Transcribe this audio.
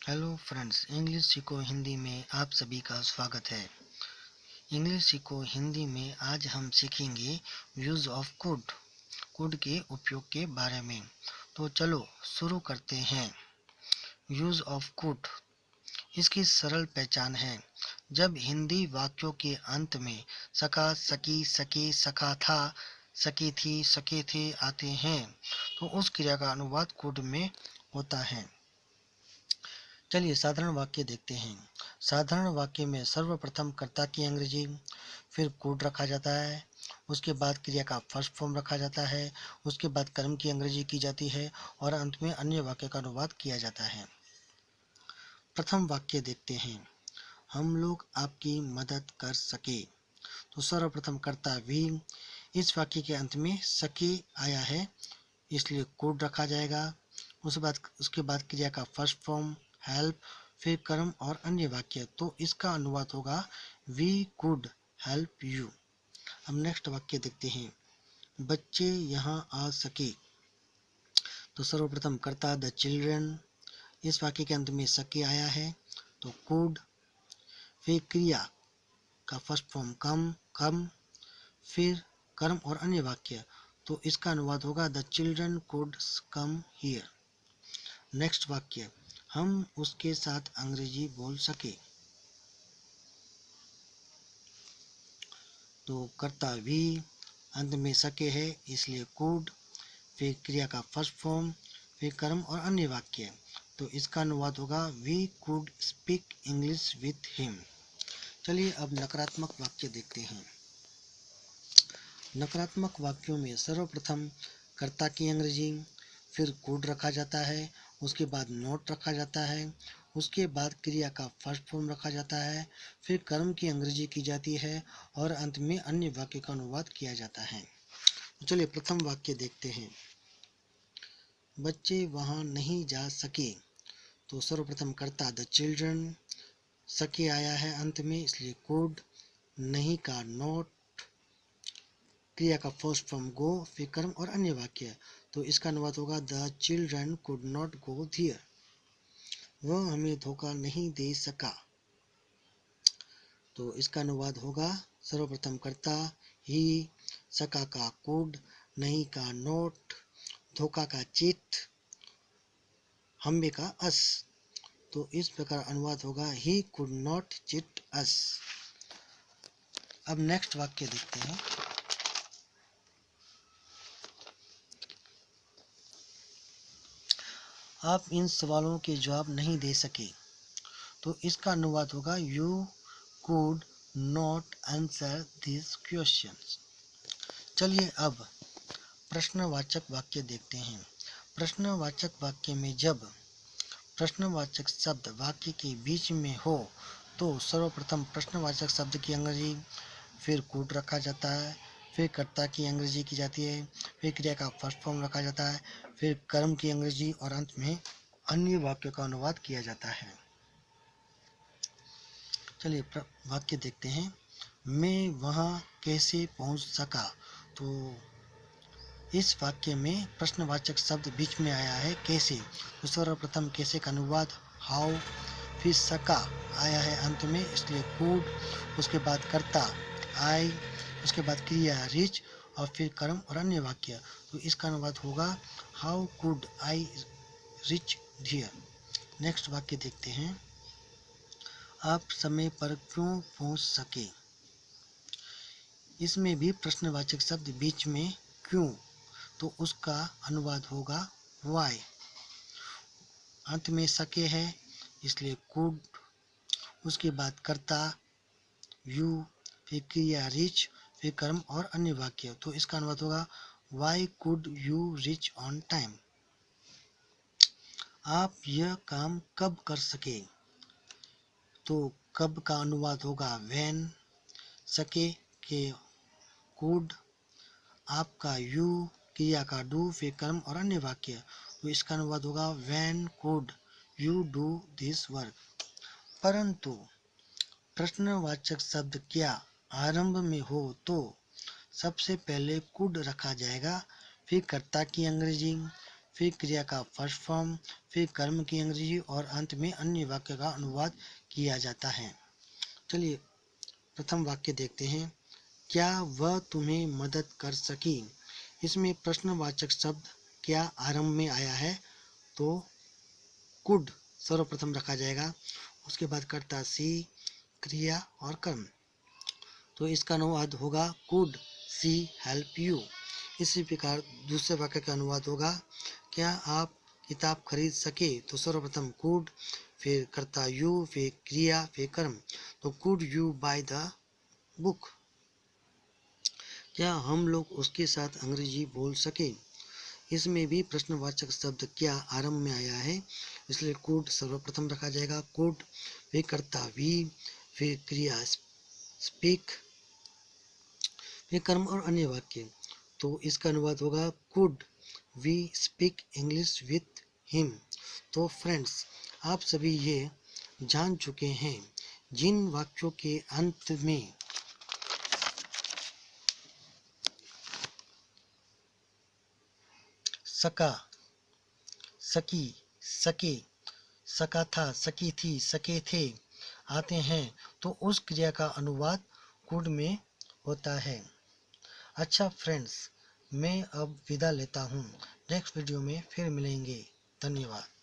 Hello friends, English सीखो हिंदी में आप सभी का स्वागत है। इंग्लिश सीखो हिंदी में आज हम सीखेंगे यूज ऑफ कुड कुड के उपयोग के बारे में। तो चलो शुरू करते हैं। यूज ऑफ कुड, इसकी सरल पहचान है जब हिंदी वाक्यों के अंत में सका, सकी, सके, सका था, सकी थी, सके थे आते हैं तो उस क्रिया का अनुवाद कुड में होता है। चलिए साधारण वाक्य देखते हैं। साधारण वाक्य में सर्वप्रथम कर्ता की अंग्रेजी, फिर कुड रखा जाता है, उसके बाद क्रिया का फर्स्ट फॉर्म रखा जाता है, उसके बाद कर्म की अंग्रेजी की जाती है और अंत में अन्य वाक्य का अनुवाद किया जाता है। प्रथम वाक्य देखते हैं। हम लोग आपकी मदद कर सके। तो सर्वप्रथम कर्ता भी, इस वाक्य के अंत में सके आया है इसलिए कुड रखा जाएगा। उसके बाद क्रिया का फर्स्ट फॉर्म हेल्प, फिर कर्म और अन्य वाक्य, तो इसका अनुवाद होगा वी कुड हेल्प यू। अब नेक्स्ट वाक्य देखते हैं। बच्चे यहाँ आ सके। तो सर्वप्रथम कर्ता द चिल्ड्रन, इस वाक्य के अंत में सके आया है तो कुड, फिर क्रिया का फर्स्ट फॉर्म कम, फिर कर्म और अन्य वाक्य, तो इसका अनुवाद होगा the children could come here. Next वाक्य, हम उसके साथ अंग्रेजी बोल सके। तो कर्ता भी, अंत में सके है इसलिए कुड, फिर क्रिया का फर्स्ट फॉर्म, फिर कर्म और अन्य वाक्य, तो इसका अनुवाद होगा we could speak English with him. चलिए अब नकारात्मक वाक्य देखते हैं। नकारात्मक वाक्यों में सर्वप्रथम कर्ता की अंग्रेजी, फिर कुड रखा जाता है, उसके बाद नॉट रखा जाता है, उसके बाद क्रिया का फर्स्ट फॉर्म रखा जाता है, फिर कर्म की अंग्रेजी की जाती है और अंत में अन्य वाक्य का अनुवाद किया जाता है। चलिए प्रथम वाक्य देखते हैं। बच्चे वहां नहीं जा सके। तो सर्वप्रथम कर्ता द चिल्ड्रन, सके आया है अंत में इसलिए कुड, नहीं का नॉट, क्रिया का फर्स्ट फॉर्म गो, फिर कर्म और अन्य वाक्य, तो इसका अनुवाद होगा the children could not go there. वह हमें धोखा नहीं दे सका। तो इसका अनुवाद होगा सर्वप्रथम कर्ता ही, सका का कुड, नहीं का नॉट, धोखा का चिट, हम्बे का अस, तो इस प्रकार अनुवाद होगा ही कुड नॉट चिट अस। अब नेक्स्ट वाक्य देखते हैं। आप इन सवालों के जवाब नहीं दे सके। तो इसका अनुवाद होगा you could not answer this questions. चलिए अब प्रश्नवाचक वाक्य देखते हैं। प्रश्नवाचक वाक्य में जब प्रश्नवाचक शब्द वाक्य के बीच में हो तो सर्वप्रथम प्रश्नवाचक शब्द की अंग्रेजी, फिर कुड रखा जाता है, फिर कर्ता की अंग्रेजी की जाती है, फिर क्रिया का फर्स्ट फॉर्म रखा जाता है, फिर कर्म की अंग्रेजी और अंत में अन्य वाक्यों का अनुवाद किया जाता है। चलिए वाक्य देखते हैं। मैं वहाँ कैसे पहुँच सका। तो इस वाक्य में प्रश्नवाचक शब्द बीच में आया है कैसे, तो सर्वप्रथम कैसे का अनुवाद हाउ, फिर सका आया है अंत में इसलिए कुड, उसके बाद कर्ता आई, उसके बाद क्रिया रिच और फिर कर्म और अन्य वाक्य, तो इसका अनुवाद होगा how could I rich here. Next वाक्य देखते हैं। आप समय पर क्यों पहुंच सके। इसमें भी प्रश्नवाचक शब्द बीच में क्यों, तो उसका अनुवाद होगा वाई। अंत में सके है इसलिए कुड, उसके बाद कर्ता यू, फिर क्रिया रिच, फिर कर्म और अन्य वाक्य, तो इसका अनुवाद होगा Y could you rich on time. आप यह काम कब कर सके। तो कब का अनुवाद होगा व्हेन, सके के कुड, आपका यू, क्रिया का डू, फिर कर्म और अन्य वाक्य, तो इसका अनुवाद होगा when could you do this work. परंतु प्रश्नवाचक शब्द क्या आरंभ में हो तो सबसे पहले कुड रखा जाएगा, फिर कर्ता की अंग्रेजी, फिर क्रिया का फर्स्ट फॉर्म, फिर कर्म की अंग्रेजी और अंत में अन्य वाक्य का अनुवाद किया जाता है। चलिए प्रथम वाक्य देखते हैं। क्या वह तुम्हें मदद कर सकी? इसमें प्रश्नवाचक शब्द क्या आरंभ में आया है, तो कुड सर्वप्रथम रखा जाएगा। उसके बाद कर्ता सी, क्रिया और कर्म। तो इसका अनुवाद होगा कुड सी हेल्प यू। इसी प्रकार दूसरे वाक्य का अनुवाद होगा क्या आप किताब खरीद सके? तो सर्वप्रथम कुड, फिर कर्ता यू, फिर क्रिया, फिर कर्म। तो could you by the book? क्या हम लोग उसके साथ अंग्रेजी बोल सके? इसमें भी प्रश्नवाचक शब्द क्या आरंभ में आया है, इसलिए कुड सर्वप्रथम रखा जाएगा। कुड, फिर कर्ता वी, फिर क्रिया स्पीक, फिर कर्म और अन्य वाक्य। तो इसका अनुवाद होगा could we speak English with him? तो फ्रेंड्स, आप सभी ये जान चुके हैं जिन वाक्यों के अंत में सका, सकी, सके, सका था, सकी थी, सके थे आते हैं, तो उस क्रिया का अनुवाद कुड में होता है। अच्छा फ्रेंड्स, मैं अब विदा लेता हूँ। नेक्स्ट वीडियो में फिर मिलेंगे। धन्यवाद।